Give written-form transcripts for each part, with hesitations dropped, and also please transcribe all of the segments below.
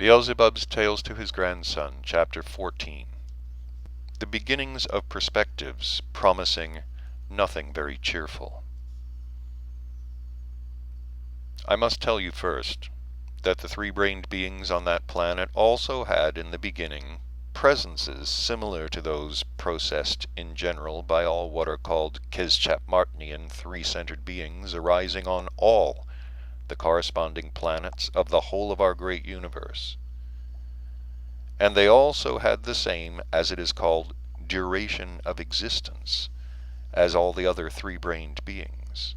Beelzebub's Tales to His Grandson, Chapter 14. The beginnings of perspectives promising nothing very cheerful. I must tell you first that the three-brained beings on that planet also had in the beginning presences similar to those processed in general by all what are called Kizchap-Martinian three-centered beings arising on all the corresponding planets of the whole of our great universe. And they also had the same, as it is called, duration of existence as all the other three-brained beings.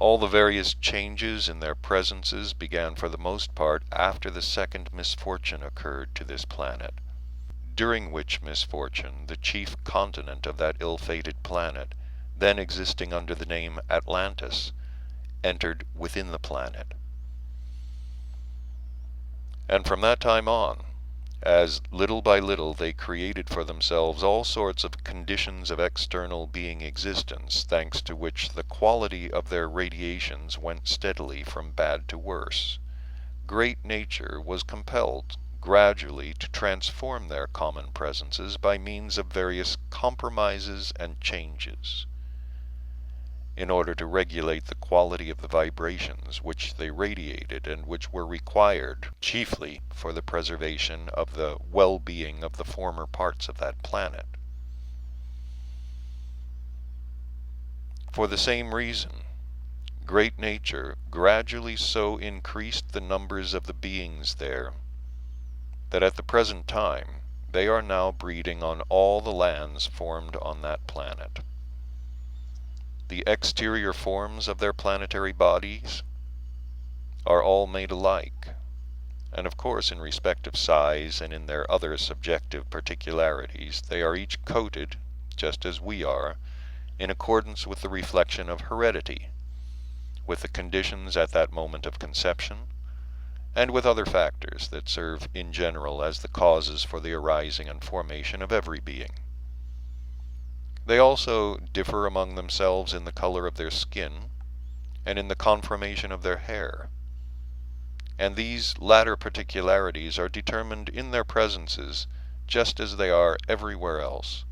All the various changes in their presences began for the most part after the second misfortune occurred to this planet, during which misfortune the chief continent of that ill-fated planet, then existing under the name Atlantis, entered within the planet. And from that time on, as little by little they created for themselves all sorts of conditions of external being existence, thanks to which the quality of their radiations went steadily from bad to worse, great nature was compelled gradually to transform their common presences by means of various compromises and changes, in order to regulate the quality of the vibrations which they radiated and which were required chiefly for the preservation of the well-being of the former parts of that planet. For the same reason, great nature gradually so increased the numbers of the beings there that at the present time they are now breeding on all the lands formed on that planet. The exterior forms of their planetary bodies are all made alike, and of course in respect of size and in their other subjective particularities they are each coated, just as we are, in accordance with the reflection of heredity, with the conditions at that moment of conception, and with other factors that serve in general as the causes for the arising and formation of every being. They also differ among themselves in the color of their skin and in the conformation of their hair, and these latter particularities are determined in their presences, just as they are everywhere else,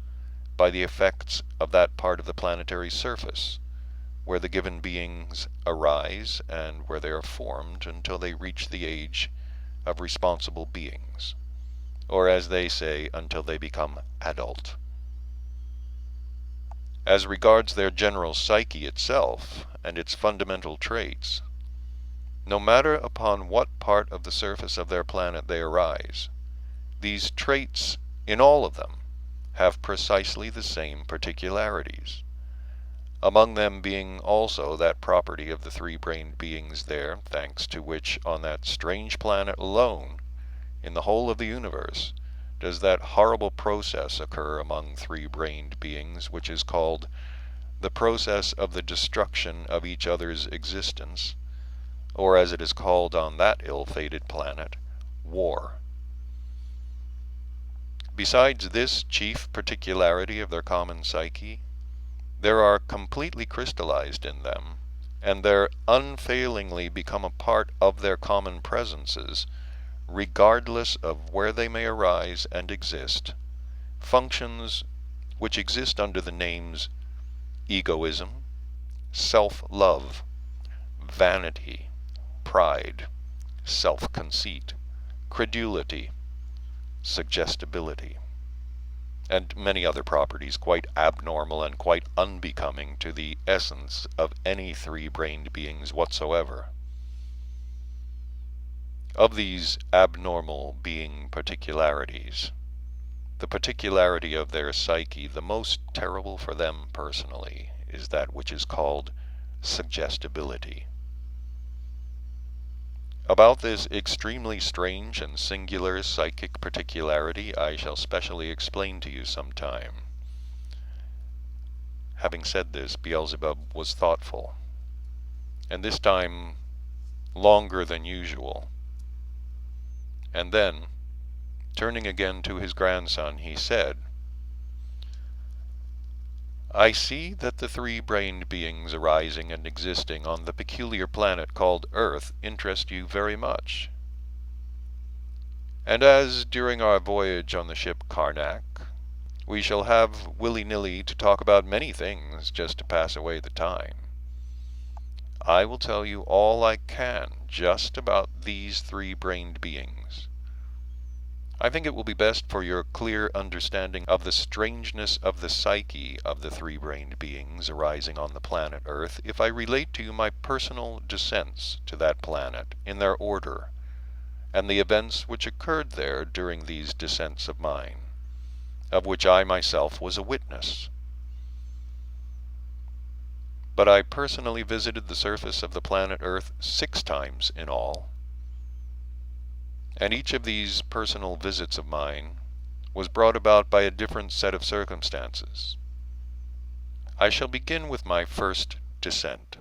by the effects of that part of the planetary surface where the given beings arise and where they are formed until they reach the age of responsible beings, or as they say, until they become adult. As regards their general psyche itself and its fundamental traits, no matter upon what part of the surface of their planet they arise, these traits in all of them have precisely the same particularities, among them being also that property of the three-brained beings there, thanks to which on that strange planet alone, in the whole of the universe, does that horrible process occur among three-brained beings which is called the process of the destruction of each other's existence, or as it is called on that ill-fated planet, war. Besides this chief particularity of their common psyche, there are completely crystallized in them, and there unfailingly become a part of their common presences, regardless of where they may arise and exist, functions which exist under the names egoism, self-love, vanity, pride, self-conceit, credulity, suggestibility, and many other properties quite abnormal and quite unbecoming to the essence of any three-brained beings whatsoever. Of these abnormal being particularities, the particularity of their psyche, the most terrible for them personally, is that which is called suggestibility. About this extremely strange and singular psychic particularity I shall specially explain to you sometime. Having said this, Beelzebub was thoughtful, and this time longer than usual. And then, turning again to his grandson, he said, I see that the three-brained beings arising and existing on the peculiar planet called Earth interest you very much. And as, during our voyage on the ship Karnak, we shall have willy-nilly to talk about many things just to pass away the time, I will tell you all I can just about these three-brained beings. I think it will be best for your clear understanding of the strangeness of the psyche of the three-brained beings arising on the planet Earth if I relate to you my personal descents to that planet in their order, and the events which occurred there during these descents of mine, of which I myself was a witness. But I personally visited the surface of the planet Earth 6 times in all, and each of these personal visits of mine was brought about by a different set of circumstances. I shall begin with my first descent.